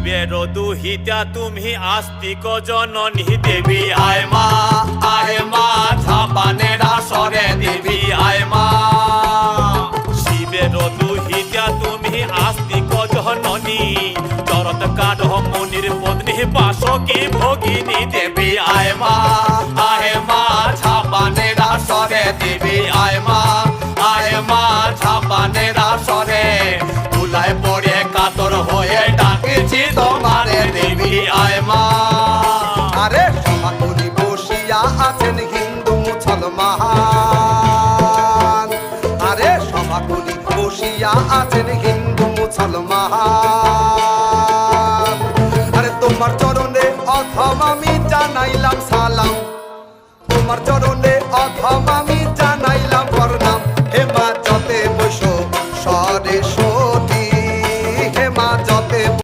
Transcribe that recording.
শিবের দুহিতা তুমি আস্তিক জননী দেবী আয় মা ঝাপানের আসরে দেবী আয় মা। শিবের দুহিতা তুমি আস্তিক জননী চরত কাঠ মুনির পত্নী বাসকি ভগিনী দেবী আয় মা ঝাপানের আসরে দেবী আয় মা ঝাপানের আসরে তুলায় পড়ে কাতর হয়ে ডাকেছি তোমারে দেবী আয় মা। আরে সমাকুলি বসিয়া আছেন হিন্দু মুসলমান, আরে সমাকুলি বসিয়া আছেন হিন্দু মুসলমান। আরে তোমার চরণে অথম আমি জানাইলাম সালাম, তোমার চরণে অথম আমি